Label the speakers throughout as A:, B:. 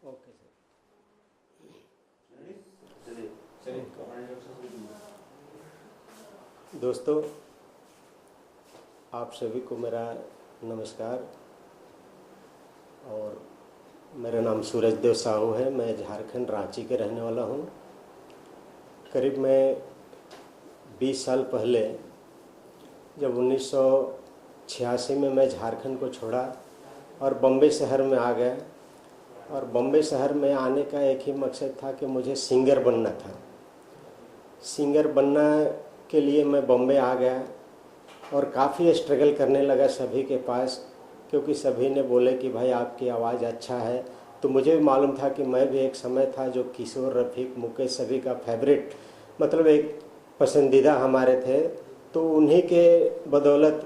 A: Okay sir. दोस्तों, आप सभी को मेरा नमस्कार। और मेरा नाम सूरज देव साहू है। मैं झारखंड रांची के रहने वाला हूँ। करीब मैं 20 साल पहले जब 1986 में मैं झारखंड को छोड़ा और बम्बई शहर में आ गया। और बम्बई शहर में आने का एक ही मकसद था कि मुझे सिंगर बनना था। सिंगर बनना के लिए मैं बम्बई आ गया और काफ़ी स्ट्रगल करने लगा सभी के पास, क्योंकि सभी ने बोले कि भाई आपकी आवाज़ अच्छा है। तो मुझे भी मालूम था कि मैं भी एक समय था जो किशोर, रफ़ीक, मुकेश सभी का फेवरेट, मतलब एक पसंदीदा हमारे थे। तो उन्हीं के बदौलत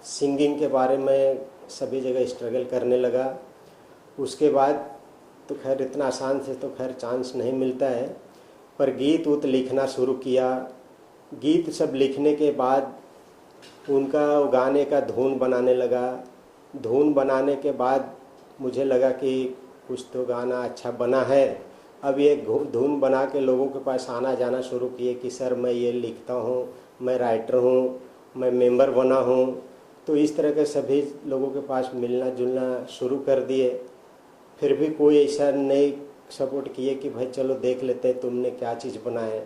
A: सिंगिंग के बारे में सभी जगह स्ट्रगल करने लगा। उसके बाद तो खैर इतना आसान से तो खैर चांस नहीं मिलता है, पर गीत उत लिखना शुरू किया। गीत सब लिखने के बाद उनका गाने का धुन बनाने लगा। धुन बनाने के बाद मुझे लगा कि कुछ तो गाना अच्छा बना है। अब ये धुन बना के लोगों के पास आना जाना शुरू किए कि सर मैं ये लिखता हूँ, मैं राइटर हूँ, मैं मेंबर बना हूँ। तो इस तरह के सभी लोगों के पास मिलना जुलना शुरू कर दिए। फिर भी कोई ऐसा नहीं सपोर्ट किए कि भाई चलो देख लेते हैं तुमने क्या चीज़ बनाए।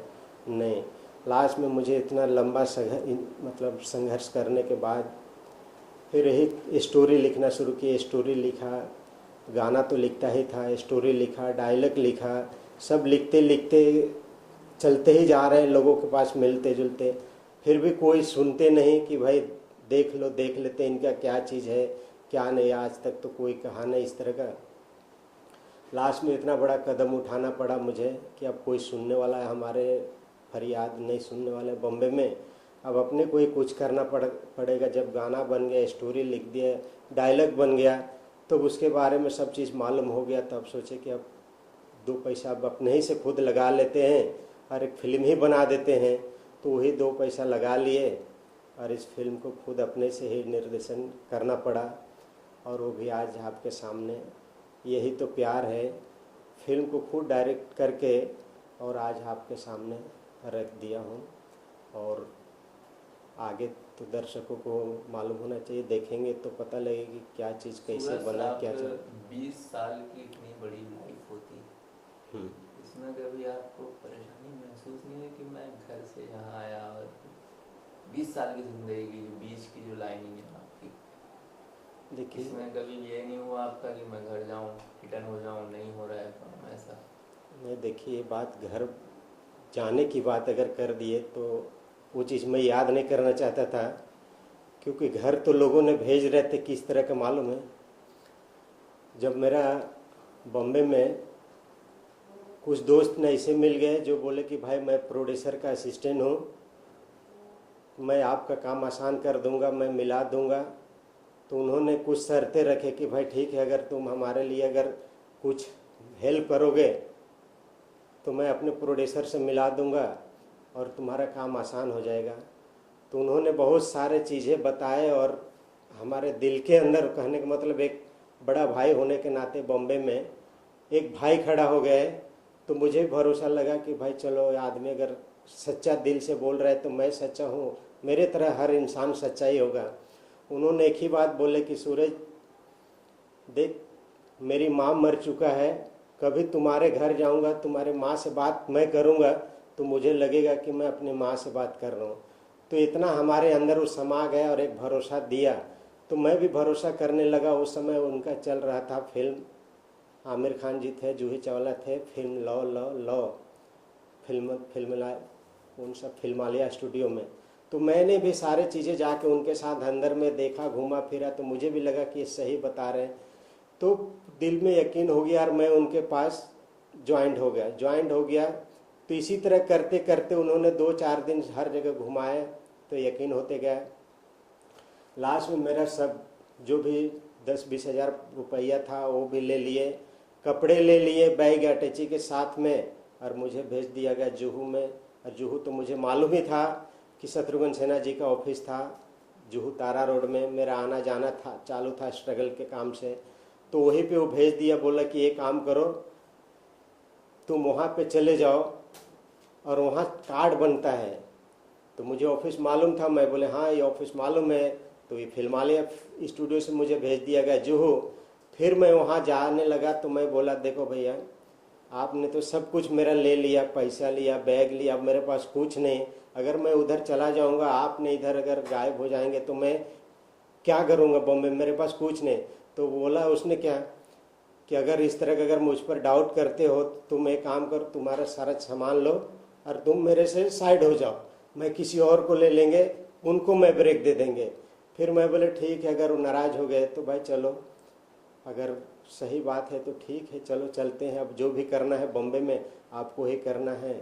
A: नहीं, लास्ट में मुझे इतना लंबा संघर्ष करने के बाद फिर यही स्टोरी लिखना शुरू की। स्टोरी लिखा, गाना तो लिखता ही था, स्टोरी लिखा, डायलॉग लिखा, सब लिखते लिखते चलते ही जा रहे हैं लोगों के पास मिलते जुलते। फिर भी कोई सुनते नहीं कि भाई देख लो, देख लेते इनका क्या चीज़ है क्या नहीं। आज तक तो कोई कहा नहीं इस तरह का। लास्ट में इतना बड़ा कदम उठाना पड़ा मुझे कि अब कोई सुनने वाला है, हमारे फरियाद नहीं सुनने वाले बॉम्बे में। अब अपने को ही कुछ करना पड़ेगा। जब गाना बन गया, स्टोरी लिख दिया, डायलॉग बन गया, तो उसके बारे में सब चीज़ मालूम हो गया। तब सोचे कि अब 2 पैसा अब अपने ही से खुद लगा लेते हैं और एक फिल्म ही बना देते हैं। तो वही 2 पैसा लगा लिए और इस फिल्म को खुद अपने से ही निर्देशन करना पड़ा। और वो भी आज आपके सामने। यही तो प्यार है। फिल्म को खुद डायरेक्ट करके और आज आपके सामने रख दिया हूँ। और आगे तो दर्शकों को मालूम होना चाहिए, देखेंगे तो पता लगेगा कि क्या चीज़ कैसे बना, क्या चीज़।
B: 20 साल की इतनी बड़ी लाइफ होती है, इसमें कभी आपको परेशानी महसूस नहीं हुई कि मैं घर से यहाँ आया और 20 साल की जिंदगी की बीच की जो लाइनिंग है आपकी,
A: देखिए
B: इसमें कभी ये नहीं हुआ आपका कि मैं घर जाऊँ, रिटर्न हो जाऊँ, नहीं हो रहा है काम ऐसा?
A: नहीं, देखिए बात घर जाने की बात अगर कर दिए तो वो चीज़ मैं याद नहीं करना चाहता था, क्योंकि घर तो लोगों ने भेज रहे थे किस तरह का मालूम है। जब मेरा बॉम्बे में कुछ दोस्त ने ऐसे मिल गए जो बोले कि भाई मैं प्रोड्यूसर का असिस्टेंट हूँ, मैं आपका काम आसान कर दूंगा, मैं मिला दूंगा। तो उन्होंने कुछ शर्तें रखे कि भाई ठीक है, अगर तुम हमारे लिए अगर कुछ हेल्प करोगे तो मैं अपने प्रोड्यूसर से मिला दूंगा और तुम्हारा काम आसान हो जाएगा। तो उन्होंने बहुत सारे चीज़ें बताए और हमारे दिल के अंदर, कहने का मतलब एक बड़ा भाई होने के नाते बॉम्बे में एक भाई खड़ा हो गए। तो मुझे भरोसा लगा कि भाई चलो आदमी अगर सच्चा दिल से बोल रहा है तो मैं सच्चा हूँ, मेरे तरह हर इंसान सच्चा ही होगा। उन्होंने एक ही बात बोले कि सूरज देख, मेरी माँ मर चुका है, कभी तुम्हारे घर जाऊंगा, तुम्हारे माँ से बात मैं करूंगा तो मुझे लगेगा कि मैं अपनी माँ से बात कर रहा हूँ। तो इतना हमारे अंदर वो समा गया और एक भरोसा दिया। तो मैं भी भरोसा करने लगा। उस समय उनका चल रहा था फिल्म, आमिर खान जी थे, जूही चावला थे, फिल्म लौ लौ लौ उन सब फिल्मालिया स्टूडियो में। तो मैंने भी सारे चीज़ें जाके उनके साथ अंदर में देखा, घूमा फिरा, तो मुझे भी लगा कि ये सही बता रहे हैं। तो दिल में यकीन हो गया और मैं उनके पास ज्वाइंट हो गया। तो इसी तरह करते करते उन्होंने 2-4 दिन हर जगह घुमाए, तो यकीन होते गया। लास्ट में मेरा सब जो भी 10-20 हज़ार रुपया था वो भी ले लिए, कपड़े ले लिए बैग अटैची के साथ में, और मुझे भेज दिया गया जुहू में। और जुहू तो मुझे मालूम ही था कि शत्रुघ्न सिन्हा जी का ऑफिस था जुहू तारा रोड में। मेरा आना जाना था चालू था स्ट्रगल के काम से। तो वहीं पे वो भेज दिया, बोला कि ये काम करो, तुम वहाँ पे चले जाओ और वहाँ कार्ड बनता है। तो मुझे ऑफिस मालूम था, मैं बोले हाँ ये ऑफिस मालूम है। तो ये फिल्मालय स्टूडियो से मुझे भेज दिया गया जुहू। फिर मैं वहाँ जाने लगा तो मैं बोला देखो भैया, आपने तो सब कुछ मेरा ले लिया, पैसा लिया, बैग लिया, अब मेरे पास कुछ नहीं। अगर मैं उधर चला जाऊँगा, आपने इधर अगर गायब हो जाएंगे तो मैं क्या करूँगा बॉम्बे में, मेरे पास कुछ नहीं। तो बोला उसने क्या कि अगर इस तरह का अगर मुझ पर डाउट करते हो तो तुम एक काम करो, तुम्हारा सारा सामान लो और तुम मेरे से साइड हो जाओ, मैं किसी और को ले लेंगे, उनको मैं ब्रेक दे देंगे। फिर मैं बोले ठीक है, अगर वो नाराज़ हो गए तो भाई चलो, अगर सही बात है तो ठीक है, चलो चलते हैं, अब जो भी करना है बॉम्बे में आपको ही करना है।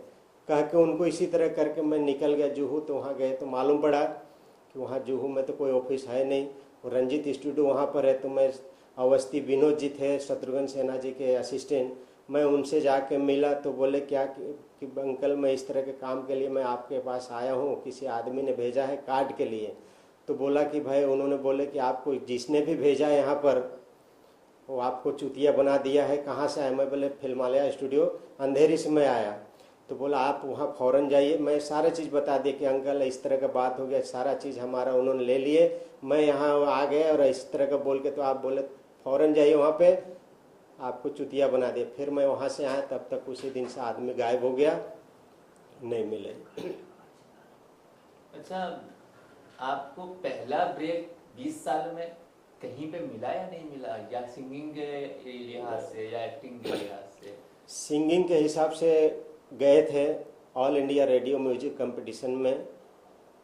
A: कह के उनको इसी तरह करके मैं निकल गया जुहू। तो वहाँ गए तो मालूम पड़ा कि वहाँ जुहू में तो कोई ऑफिस है नहीं, और रंजीत स्टूडियो वहाँ पर है। तो मैं अवस्थी विनोद जी थे, शत्रुघ्न सिन्हा जी के असिस्टेंट, मैं उनसे जाके मिला तो बोले क्या कि अंकल मैं इस तरह के काम के लिए मैं आपके पास आया हूँ, किसी आदमी ने भेजा है कार्ड के लिए। तो बोला कि भाई, उन्होंने बोले कि आपको जिसने भी भेजा है यहाँ पर वो आपको चुतिया बना दिया है, कहाँ से आया। मैं बोले फिल्मालय स्टूडियो अंधेरी से मैं आया। तो बोला आप वहाँ फ़ौरन जाइए। मैं सारा चीज़ बता दिए कि अंकल इस तरह का बात हो गया, सारा चीज़ हमारा उन्होंने ले लिए, मैं यहाँ आ गए और इस तरह का बोल के। तो आप बोले फ़ौरन जाइए वहाँ पे, आपको चुतिया बना दिया। फिर मैं वहाँ से आया, तब तक उसी दिन से आदमी गायब हो गया, नहीं मिले।
B: अच्छा, आपको पहला ब्रेक 20 साल में कहीं पे मिला या नहीं मिला, या सिंगिंग के लिहाज से या एक्टिंग के लिहाज से?
A: सिंगिंग के हिसाब से गए थे all India radio music competition में,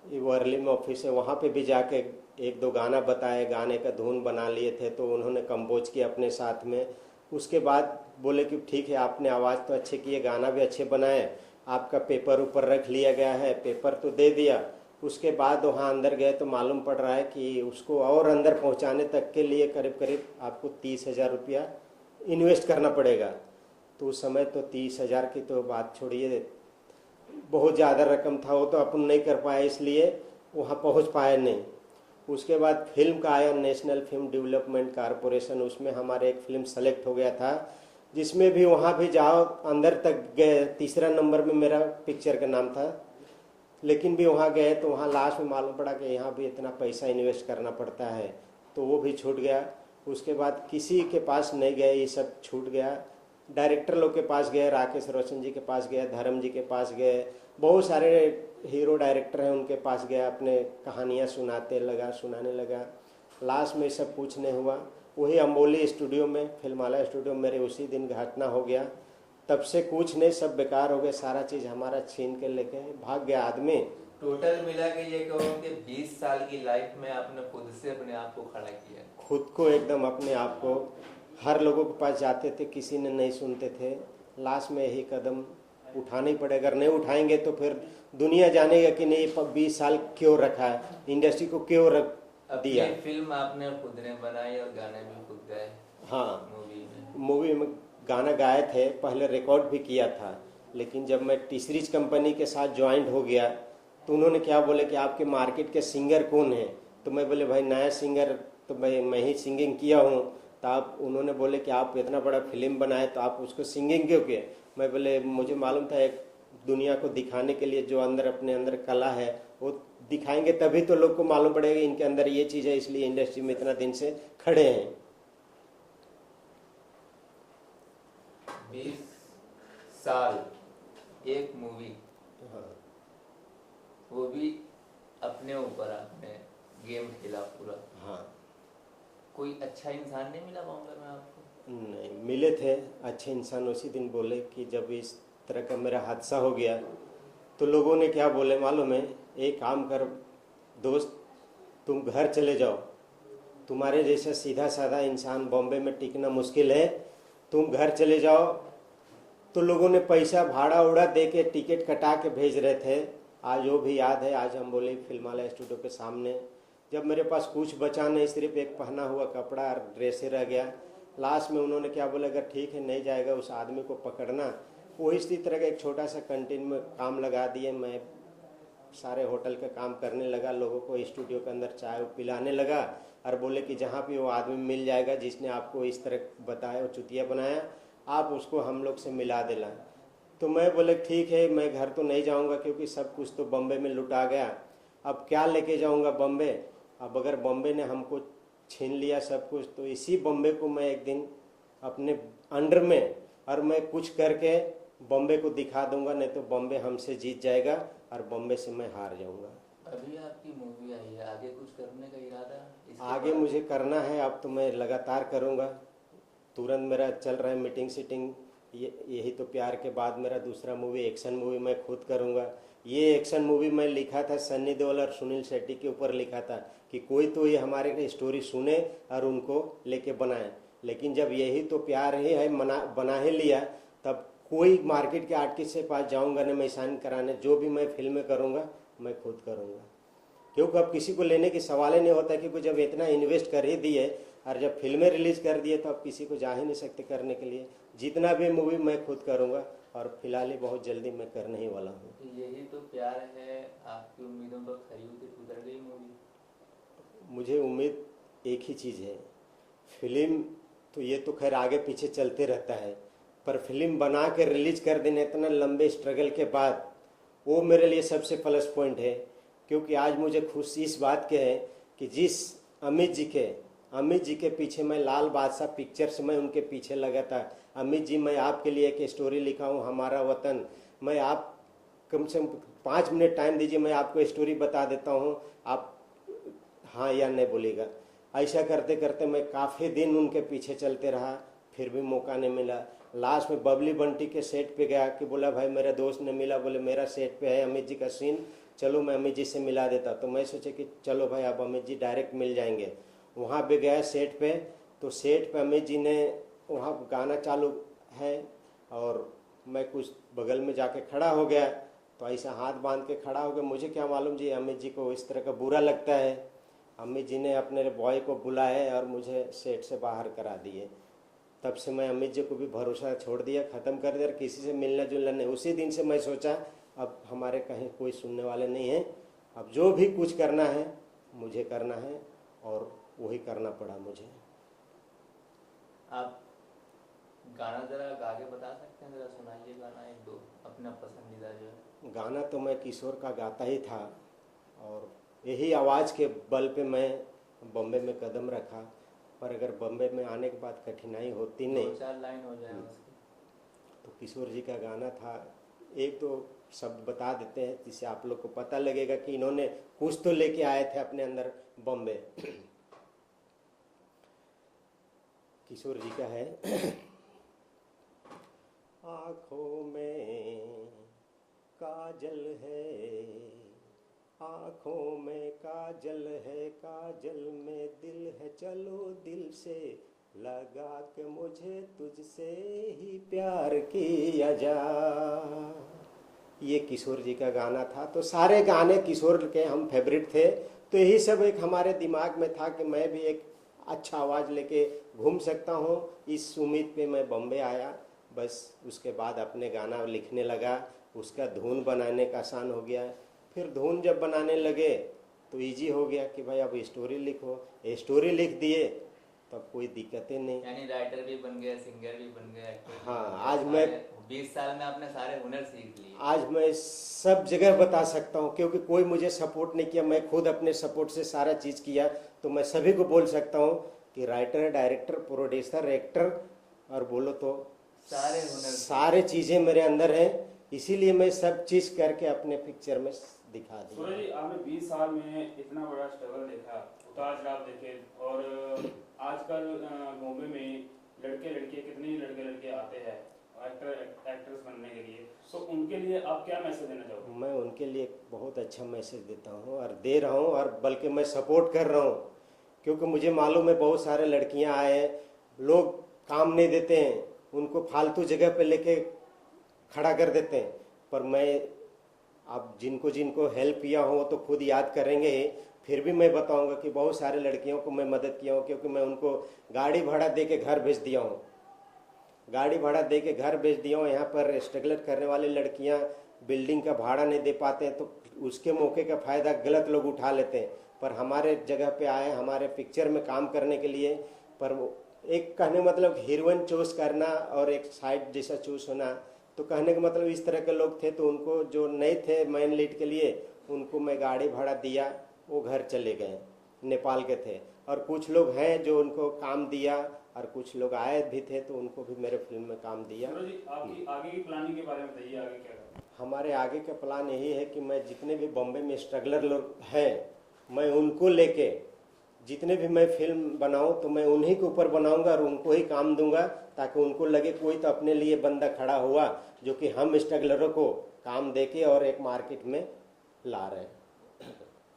A: ये वर्ली में ऑफिस है, वहाँ पे भी जाके एक दो गाना बताए, गाने का धुन बना लिए थे तो उन्होंने कंपोज किया अपने साथ में। उसके बाद बोले कि ठीक है, आपने आवाज़ तो अच्छे किए, गाना भी अच्छे बनाए, आपका पेपर ऊपर रख लिया गया है, पेपर तो दे दिया। उसके बाद वहाँ अंदर गए तो मालूम पड़ रहा है कि उसको और अंदर पहुँचाने तक के लिए करीब करीब आपको 30,000 रुपया इन्वेस्ट करना पड़ेगा। तो उस समय तो 30,000 की तो बात छोड़िए, बहुत ज़्यादा रकम था, वो तो अपन नहीं कर पाए, इसलिए वहाँ पहुँच पाए नहीं। उसके बाद फिल्म का आया नेशनल फिल्म डेवलपमेंट कॉरपोरेशन, उसमें हमारे एक फिल्म सेलेक्ट हो गया था, जिसमें भी वहाँ भी जाओ अंदर तक गए, तीसरा नंबर में मेरा पिक्चर का नाम था। लेकिन भी वहाँ गए तो वहाँ लास्ट में मालूम पड़ा कि यहाँ भी इतना पैसा इन्वेस्ट करना पड़ता है, तो वो भी छूट गया। उसके बाद किसी के पास नहीं गए, ये सब छूट गया। डायरेक्टर लोग के पास गए, राकेश रोशन जी के पास गए, धर्म जी के पास गए, बहुत सारे हीरो डायरेक्टर हैं उनके पास गया, अपने कहानियाँ सुनाने लगा। लास्ट में सब कुछ नहीं हुआ। वही अम्बोली स्टूडियो में, फिल्मालय स्टूडियो में मेरे उसी दिन घटना हो गया। तब से कुछ नहीं, सब बेकार हो गया, सारा चीज़ हमारा छीन के लेके भाग गया आदमी।
B: टोटल मिला के ये कहो कि 20 साल की लाइफ में आपने खुद से अपने आप को खड़ा किया?
A: खुद को एकदम अपने आप को, हर लोगों के पास जाते थे, किसी ने नहीं सुनते थे। लास्ट में यही कदम उठाना ही पड़ेगा, अगर नहीं उठाएंगे तो फिर दुनिया जानेगा कि नहीं 20 साल क्यों रखा है, इंडस्ट्री को क्यों रख दिया।
B: फिल्म आपने खुद ने बनाई और गाने भी खुद गाए?
A: हाँ, मूवी में गाना गाए थे, पहले रिकॉर्ड भी किया था, लेकिन जब मैं टी सीरीज कंपनी के साथ ज्वाइंट हो गया तो उन्होंने क्या बोले कि आपके मार्केट के सिंगर कौन है। तो मैं बोले भाई नया सिंगर तो मैं ही सिंगिंग किया हूँ। तो आप, उन्होंने बोले कि आप इतना बड़ा फिल्म बनाए तो आप उसको सिंगिंग क्यों किए। मैं बोले मुझे मालूम था एक दुनिया को दिखाने के लिए जो अंदर अपने अंदर कला है वो दिखाएंगे, तभी तो लोग को मालूम पड़ेगा इनके अंदर ये चीज़ है, इसलिए इंडस्ट्री में इतना दिन से खड़े हैं।
B: 20 साल एक मूवी,
A: हाँ,
B: वो भी अपने ऊपर आपने गेम खेला पूरा।
A: हाँ।
B: कोई अच्छा इंसान नहीं मिला बॉम्बे में आपको?
A: नहीं मिले थे अच्छे इंसान। उसी दिन बोले कि जब इस तरह का मेरा हादसा हो गया तो लोगों ने क्या बोले मालूम है, एक काम कर दोस्त, तुम घर चले जाओ, तुम्हारे जैसा सीधा साधा इंसान बॉम्बे में टिकना मुश्किल है, तुम घर चले जाओ। तो लोगों ने पैसा भाड़ा उड़ा दे के टिकट कटा के भेज रहे थे। आज वो भी याद है, आज हम बोले फिल्मालय स्टूडियो के सामने, जब मेरे पास कुछ बचा नहीं, सिर्फ एक पहना हुआ कपड़ा और ड्रेस ही रह गया। लास्ट में उन्होंने क्या बोला, अगर ठीक है नहीं जाएगा उस आदमी को पकड़ना। वो इसी तरह का एक छोटा सा कैंटीन में काम लगा दिए, मैं सारे होटल का काम करने लगा, लोगों को स्टूडियो के अंदर चाय पिलाने लगा और बोले कि जहाँ भी वो आदमी मिल जाएगा जिसने आपको इस तरह बताया, वो चुतिया बनाया, आप उसको हम लोग से मिला देना। तो मैं बोले ठीक है, मैं घर तो नहीं जाऊंगा क्योंकि सब कुछ तो बम्बे में लुटा गया, अब क्या लेके जाऊंगा बम्बे। अब अगर बम्बे ने हमको छीन लिया सब कुछ, तो इसी बम्बे को मैं एक दिन अपने अंडर में और मैं कुछ करके बम्बे को दिखा दूंगा, नहीं तो बम्बे हमसे जीत जाएगा और बम्बे से मैं हार जाऊंगा।
B: अभी आपकी मूवी आई है, आगे कुछ करने का इरादा इसके
A: आगे
B: बाद?
A: मुझे करना है, अब तो मैं लगातार करूंगा। तुरंत मेरा चल रहा है मीटिंग सीटिंग, यही तो प्यार के बाद मेरा दूसरा मूवी एक्शन मूवी मैं खुद करूंगा। ये एक्शन मूवी मैं लिखा था सन्नी देओल और सुनील शेट्टी के ऊपर लिखा था कि कोई तो ये हमारे स्टोरी सुने और उनको लेके बनाए, लेकिन जब यही तो प्यार ही है बना ही लिया, तब कोई मार्केट के आर्टिस्ट से पास जाऊंगा नहीं मैं साइन कराने। जो भी मैं फिल्में करूंगा मैं खुद करूंगा, क्योंकि अब किसी को लेने की सवाल ही नहीं होता, क्योंकि जब इतना इन्वेस्ट कर ही दिए और जब फिल्में रिलीज कर दिए तो अब किसी को जा ही नहीं सकते करने के लिए। जितना भी मूवी मैं खुद करूंगा और फिलहाल ही बहुत जल्दी मैं करने ही वाला हूँ।
B: यही तो प्यार है, आपकी उम्मीदों पर खरी उतर गई मूवी।
A: मुझे उम्मीद एक ही चीज़ है, फिल्म तो ये तो खैर आगे पीछे चलते रहता है, पर फिल्म बना के रिलीज कर देना इतना लंबे स्ट्रगल के बाद, वो मेरे लिए सबसे प्लस पॉइंट है। क्योंकि आज मुझे खुशी इस बात के है कि जिस अमित जी के पीछे मैं लाल बादशाह पिक्चर से मैं उनके पीछे लगा था। अमित जी, मैं आपके लिए एक स्टोरी लिखा हूँ, हमारा वतन। मैं आप कम से कम 5 मिनट टाइम दीजिए, मैं आपको स्टोरी बता देता हूँ, आप हाँ या नहीं बोलेगा। ऐसा करते करते मैं काफ़ी दिन उनके पीछे चलते रहा, फिर भी मौका नहीं मिला। लास्ट में बबली बंटी के सेट पे गया कि बोला भाई मेरा दोस्त ने मिला, बोले मेरा सेट पे है अमित जी का सीन, चलो मैं अमित जी से मिला देता। तो मैं सोचे कि चलो भाई अब अमित जी डायरेक्ट मिल जाएंगे। वहाँ पे गया सेट पे, तो सेट पे अमित जी ने वहाँ गाना चालू है और मैं कुछ बगल में जाके खड़ा हो गया, तो ऐसा हाथ बांध के खड़ा हो गया। मुझे क्या मालूम जी अमित जी को इस तरह का बुरा लगता है। अमित जी ने अपने बॉय को बुलाया और मुझे सेट से बाहर करा दिए। तब से मैं अमित जी को भी भरोसा छोड़ दिया, ख़त्म कर दिया, किसी से मिलना जुलना नहीं। उसी दिन से मैं सोचा अब हमारे कहीं कोई सुनने वाले नहीं हैं, अब जो भी कुछ करना है मुझे करना है, और वही करना पड़ा मुझे।
B: आप गाना जरा गा के बता सकते हैं? जरा सुनाइए गाना एक दो अपना पसंदीदा जो है।
A: गाना तो मैं किशोर का गाता ही था, और यही आवाज़ के बल पे मैं बॉम्बे में कदम रखा। पर अगर बॉम्बे में आने के बाद कठिनाई होती नहीं,
B: 2-4 लाइन हो जाए उसकी।
A: तो किशोर जी का गाना था, एक दो शब्द बता देते हैं जिससे आप लोग को पता लगेगा कि इन्होंने कुछ तो लेके आए थे अपने अंदर बॉम्बे। किशोर जी का है। आँखों में काजल है, आँखों में काजल है, काजल में दिल है, चलो दिल से लगा के मुझे तुझसे ही प्यार किया जा। ये किशोर जी का गाना था। तो सारे गाने किशोर के हम फेवरेट थे, तो यही सब एक हमारे दिमाग में था कि मैं भी एक अच्छा आवाज़ लेके घूम सकता हूँ। इस उम्मीद पे मैं बॉम्बे आया। बस उसके बाद अपने गाना लिखने लगा, उसका धुन बनाने का आसान हो गया। फिर धुन जब बनाने लगे तो इजी हो गया कि भाई अब स्टोरी लिखो। स्टोरी लिख दिए तब कोई दिक्कतें नहीं।
B: यानी राइटर भी बन गए, सिंगर भी बन गए, एक्टर भी
A: हाँ,
B: बन गए।
A: आज मैं
B: 20 साल में आपने सारे हुनर सीख लिए।
A: आज मैं सब जगह बता सकता हूँ, क्योंकि कोई मुझे सपोर्ट नहीं किया, मैं खुद अपने सपोर्ट से सारा चीज़ किया। तो मैं सभी को बोल सकता हूँ कि राइटर, डायरेक्टर, प्रोड्यूसर, एक्टर और बोलो तो
B: सारे हुनर,
A: सारे चीज़ें मेरे अंदर हैं। इसीलिए मैं सब चीज़ करके अपने पिक्चर में दिखा दी।
C: सूरज जी, आपने 20 साल में इतना बड़ा स्ट्रगल देखा, उतार चढ़ाव देखे, और आजकल बॉम्बे में लड़के लड़कियां कितने ही लड़के आते हैं एक्टर्स बनने के लिए, तो उनके लिए आप क्या मैसेज देना चाहोगे?
A: मैं उनके लिए बहुत अच्छा मैसेज देता हूँ और दे रहा हूँ, और बल्कि मैं सपोर्ट कर रहा हूँ। क्योंकि मुझे मालूम है बहुत सारे लड़कियाँ आए हैं, लोग काम नहीं देते हैं, उनको फालतू जगह पे लेके खड़ा कर देते हैं। पर मैं अब जिनको जिनको हेल्प किया हो तो खुद याद करेंगे। फिर भी मैं बताऊंगा कि बहुत सारे लड़कियों को मैं मदद किया हूँ, क्योंकि मैं उनको गाड़ी भाड़ा दे के घर भेज दिया हूँ। गाड़ी भाड़ा दे के घर भेज दिया हूँ। यहाँ पर स्ट्रगल करने वाली लड़कियाँ बिल्डिंग का भाड़ा नहीं दे पाते हैं, तो उसके मौके का फ़ायदा गलत लोग उठा लेते हैं। पर हमारे जगह पे आए, हमारे पिक्चर में काम करने के लिए, पर एक कहने का मतलब हीरोइन चूज करना और एक साइड जैसा चूज होना, तो कहने का मतलब इस तरह के लोग थे, तो उनको जो नहीं थे मेन लीड के लिए उनको मैं गाड़ी भाड़ा दिया, वो घर चले गए, नेपाल के थे। और कुछ लोग हैं जो उनको काम दिया, और कुछ लोग आए भी थे तो उनको भी मेरे फिल्म में काम दिया।
C: सूरज जी, आपकी आगे की प्लानिंग के बारे में बताइए, आगे क्या करना है?
A: हमारे आगे का प्लान यही है कि मैं जितने भी बॉम्बे में स्ट्रगलर लोग हैं, मैं उनको लेके जितने भी मैं फिल्म बनाऊं तो मैं उन्हीं के ऊपर बनाऊंगा और उनको ही काम दूंगा, ताकि उनको लगे कोई तो अपने लिए बंदा खड़ा हुआ जो कि हम स्ट्रगलरों को काम देके और एक मार्केट में ला रहे हैं।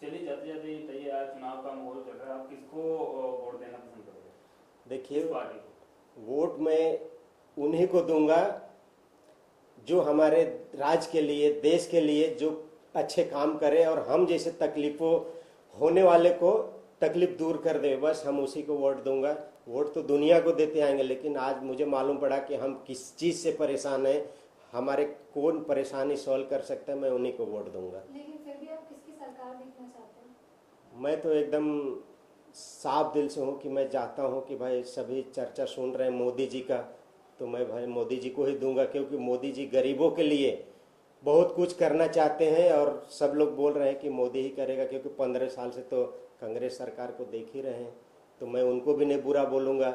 C: चलिए, जाते जाते बताइए, आज चुनाव का माहौल चल रहा है, आप किसको वोट देना पसंद करोगे?
A: देखिए,
C: किस पार्टी को?
A: वोट मैं उन्हीं को दूंगा जो हमारे राज्य के लिए, देश के लिए जो अच्छे काम करे और हम जैसे तकलीफों होने वाले को तकलीफ दूर कर दे, बस हम उसी को वोट दूंगा। वोट तो दुनिया को देते आएंगे, लेकिन आज मुझे मालूम पड़ा कि हम किस चीज़ से परेशान हैं, हमारे कौन परेशानी सॉल्व कर सकता है, मैं उन्हीं को वोट दूंगा।
D: लेकिन फिर भी आप किसकी सरकार देखना चाहते हैं?
A: मैं तो एकदम साफ दिल से हूँ कि मैं चाहता हूँ कि भाई सभी चर्चा सुन रहे हैं मोदी जी का, तो मैं भाई मोदी जी को ही दूंगा, क्योंकि मोदी जी गरीबों के लिए बहुत कुछ करना चाहते हैं और सब लोग बोल रहे हैं कि मोदी ही करेगा, क्योंकि 15 साल से तो कांग्रेस सरकार को देख ही रहे हैं। तो मैं उनको भी नहीं बुरा बोलूँगा,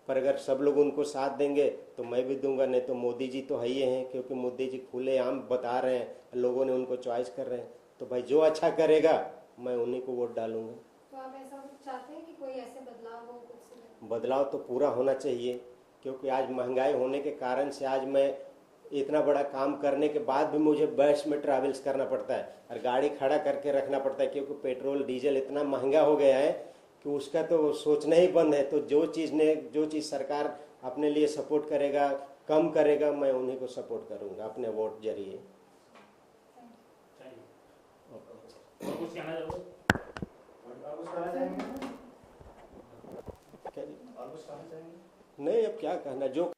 A: पर अगर सब लोग उनको साथ देंगे तो मैं भी दूंगा, नहीं तो मोदी जी तो है ही हैं, क्योंकि मोदी जी खुलेआम बता रहे हैं, लोगों ने उनको चॉइस कर रहे हैं। तो भाई जो अच्छा करेगा मैं उन्हीं को वोट डालूंगा।
D: तो आप ऐसा कुछ चाहते हैं कि कोई ऐसे बदलाव हो कुछ से?
A: बदलाव तो पूरा होना चाहिए, क्योंकि आज महंगाई होने के कारण से आज मैं इतना बड़ा काम करने के बाद भी मुझे बस में ट्रैवल्स करना पड़ता है और गाड़ी खड़ा करके रखना पड़ता है, क्योंकि पेट्रोल डीजल इतना महंगा हो गया है कि उसका तो सोचना ही बंद है। तो जो चीज़ सरकार अपने लिए सपोर्ट करेगा, कम करेगा, मैं उन्हीं को सपोर्ट करूंगा अपने वोट जरिए।
C: और कुछ कहना चाहोगे?
E: और कुछ कहना चाहेंगे?
A: और कुछ कहना चाहेंगे? नहीं, अब क्या कहना, जो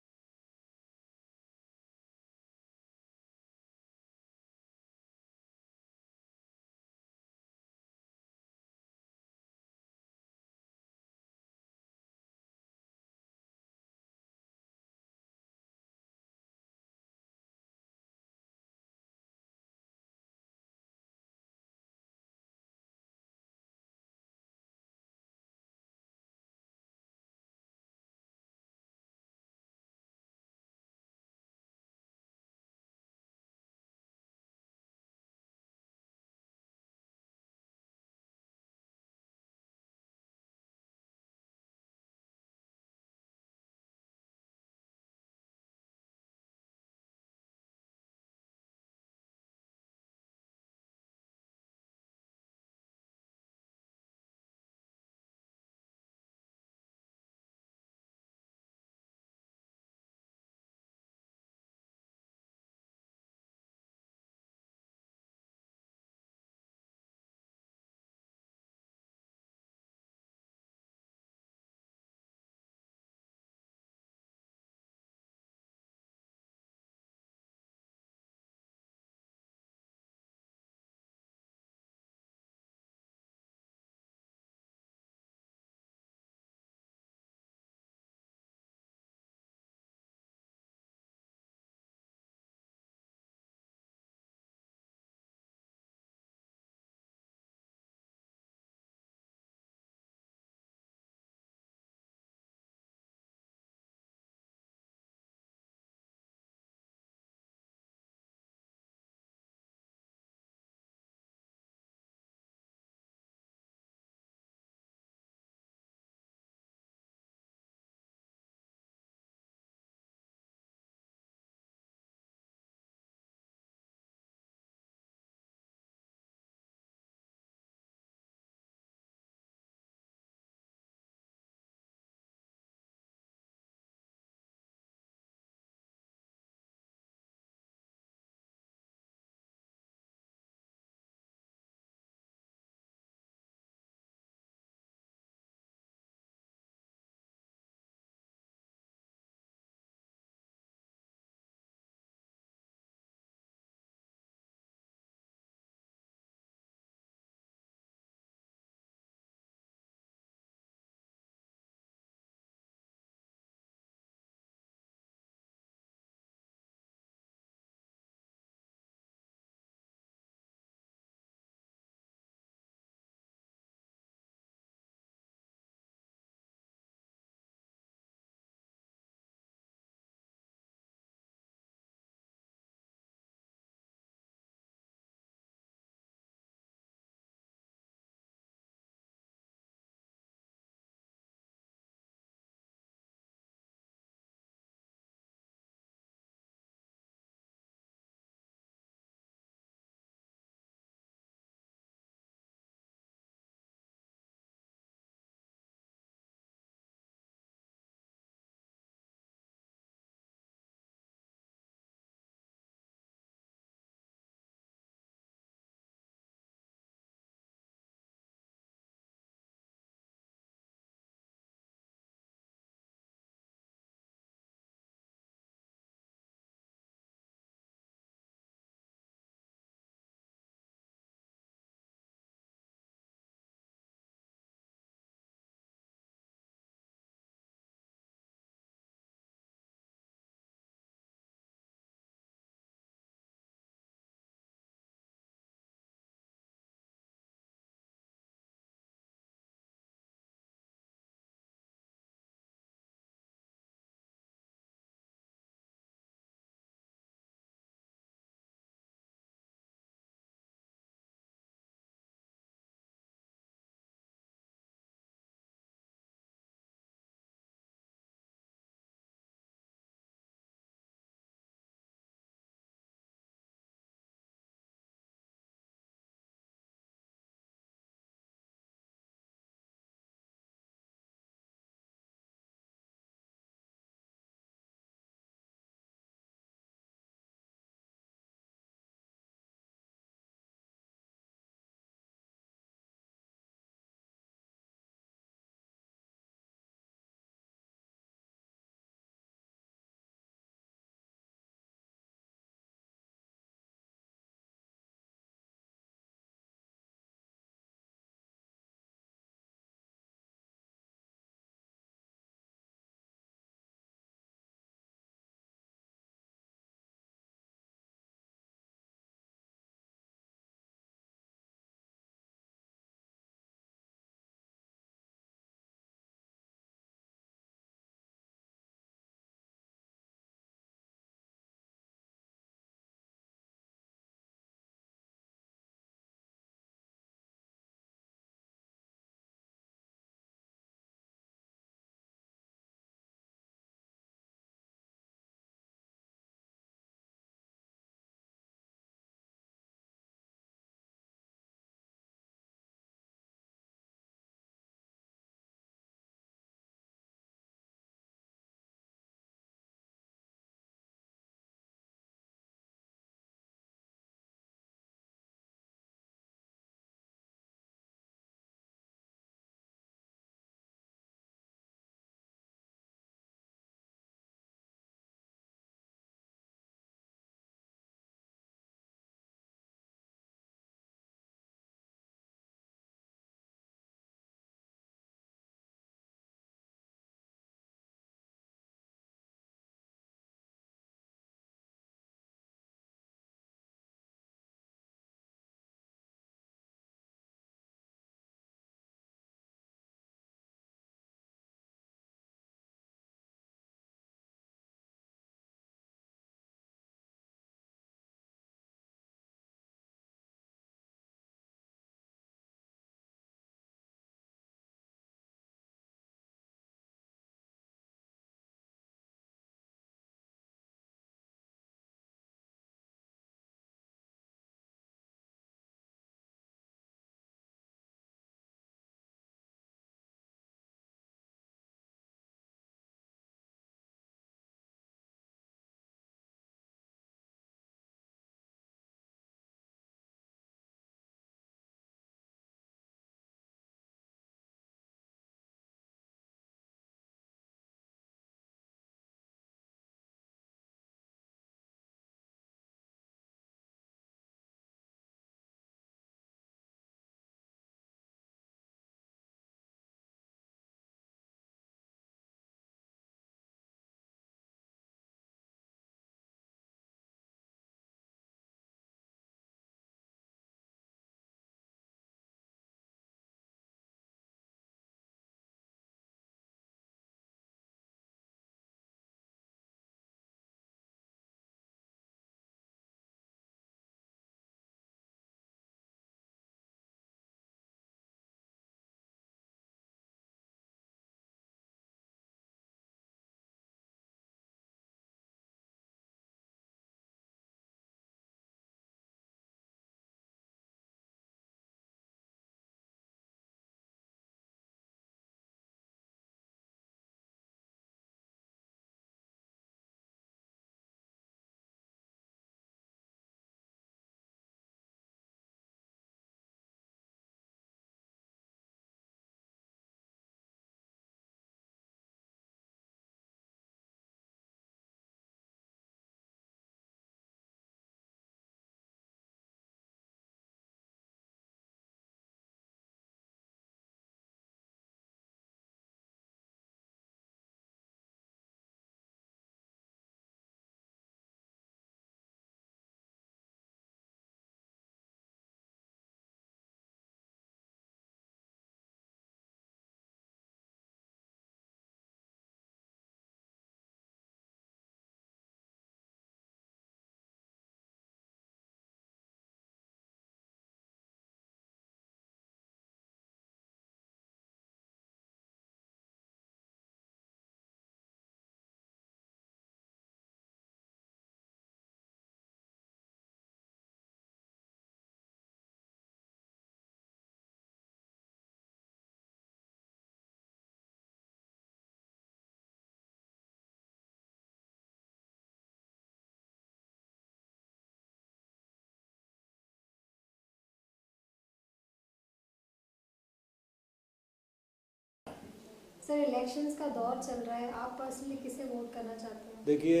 D: सर इलेक्शंस का दौर चल रहा है, आप पर्सनली किसे वोट करना चाहते हैं?
F: देखिए,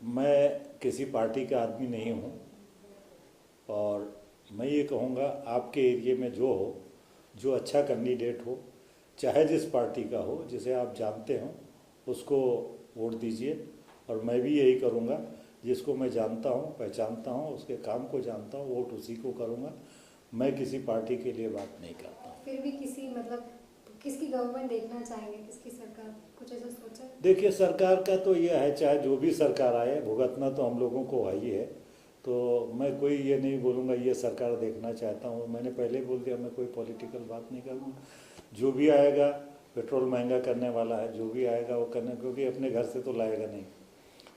F: मैं किसी पार्टी का आदमी नहीं हूँ और मैं ये कहूँगा आपके एरिया में जो हो, जो अच्छा कैंडिडेट हो, चाहे जिस पार्टी का हो, जिसे आप जानते हो उसको वोट दीजिए। और मैं भी यही करूँगा, जिसको मैं जानता हूँ, पहचानता हूँ, उसके काम को जानता हूँ, वोट उसी को करूँगा। मैं किसी पार्टी के लिए बात नहीं करता हूँ।
D: फिर भी किसी मतलब किसकी गवर्नमेंट देखना चाहेंगे, किसकी सरकार, कुछ ऐसा सोचा है?
F: देखिए, सरकार का तो यह है, चाहे जो भी सरकार आए, भुगतना तो हम लोगों को आई है। तो मैं कोई ये नहीं बोलूँगा ये सरकार देखना चाहता हूँ। मैंने पहले बोल दिया, मैं कोई पॉलिटिकल बात नहीं करूँगा। जो भी आएगा, पेट्रोल महंगा करने वाला है, जो भी आएगा वो करने, क्योंकि अपने घर से तो लाएगा नहीं,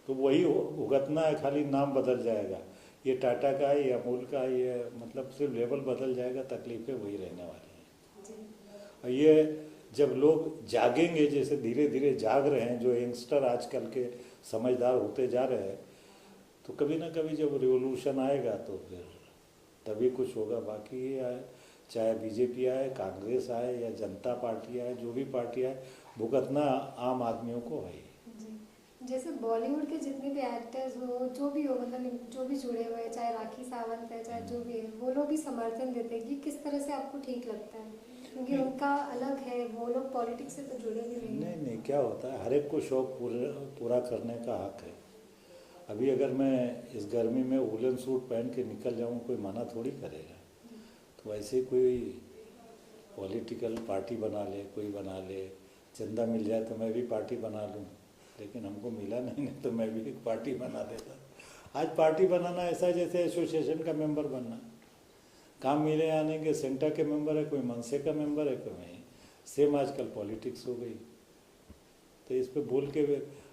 F: तो वही भुगतना है, खाली नाम बदल जाएगा। ये टाटा का है, ये अमूल का है, ये मतलब सिर्फ लेवल बदल जाएगा, तकलीफें वही रहने वाली हैं।
D: जी।
F: और ये जब लोग जागेंगे, जैसे धीरे धीरे जाग रहे हैं, जो यंगस्टर आजकल के समझदार होते जा रहे हैं, तो कभी ना कभी जब रिवोल्यूशन आएगा तो फिर तभी कुछ होगा। बाकी ये आए, चाहे बीजेपी आए, कांग्रेस आए या जनता पार्टी आए, जो भी पार्टी आए, भुगतना आम आदमियों को है।
D: जी, जैसे बॉलीवुड के जितने भी एक्टर्स हो, जो भी हो, मतलब जो भी जुड़े हुए हैं, चाहे राखी सावंत है, चाहे जो भी है, वो लोग भी समर्थन देते हैं। ये किस तरह से आपको ठीक लगता है? क्योंकि उनका अलग है, वो लोग पॉलिटिक्स से तो जुड़े भी नहीं हैं।
F: नहीं, क्या होता है, हर एक को शौक पूरा करने का हक है। अभी अगर मैं इस गर्मी में वूलन सूट पहन के निकल जाऊँ, कोई मना थोड़ी करेगा। तो ऐसे कोई पॉलिटिकल पार्टी बना ले, कोई बना ले, चंदा मिल जाए तो मैं भी पार्टी बना लूँ, लेकिन हमको मिला नहीं तो मैं भी एक पार्टी बना देता। आज पार्टी बनाना ऐसा है जैसे एसोसिएशन का मेंबर बनना। काम मिले आने के, सेंटा के मेंबर है, कोई मनसे का मेंबर है, कोई सेम आजकल पॉलिटिक्स हो गई। तो इस पे बोल के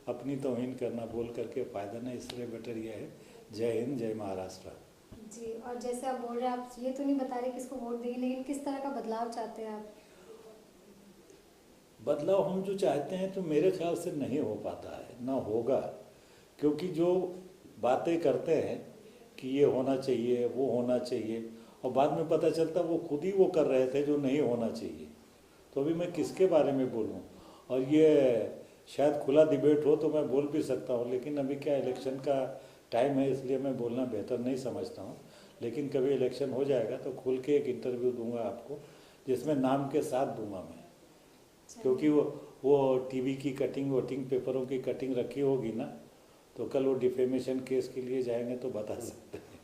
F: अपनी तौहीन करना, बोल करके फ़ायदा नहीं, इसलिए बेटर यह है। जय हिंद, जय महाराष्ट्र।
D: जी, और जैसे आप बोल रहे हैं, आप ये तो नहीं बता रहे किसको वोट देंगे, लेकिन किस तरह का बदलाव चाहते हैं आप?
F: बदलाव हम जो चाहते हैं तो मेरे ख्याल से नहीं हो पाता है, ना होगा। क्योंकि जो बातें करते हैं कि ये होना चाहिए, वो होना चाहिए, और बाद में पता चलता वो खुद ही वो कर रहे थे जो नहीं होना चाहिए। तो अभी मैं किसके बारे में बोलूं? और ये शायद खुला डिबेट हो तो मैं बोल भी सकता हूं, लेकिन अभी क्या इलेक्शन का टाइम है, इसलिए मैं बोलना बेहतर नहीं समझता हूं। लेकिन कभी इलेक्शन हो जाएगा तो खुल के एक इंटरव्यू दूंगा आपको, जिसमें नाम के साथ दूंगा मैं। क्योंकि वो टीवी की कटिंग, वोटिंग पेपरों की कटिंग रखी होगी ना, तो कल वो डिफेमेशन केस के लिए जाएंगे तो बता सकते हैं।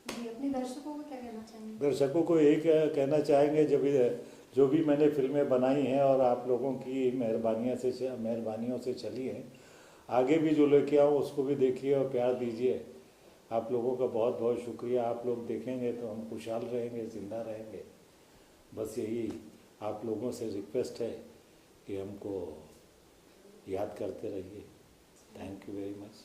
D: जी, अपने दर्शकों को क्या कहना चाहेंगे?
F: दर्शकों को यही कहना चाहेंगे, जब जो भी मैंने फिल्में बनाई हैं और आप लोगों की मेहरबानियों से चली हैं, आगे भी जो लेके आओ उसको भी देखिए और प्यार दीजिए। आप लोगों का बहुत बहुत शुक्रिया। आप लोग देखेंगे तो हम खुशहाल रहेंगे, ज़िंदा रहेंगे। बस यही आप लोगों से रिक्वेस्ट है कि हमको याद करते रहिए। Thank you very much.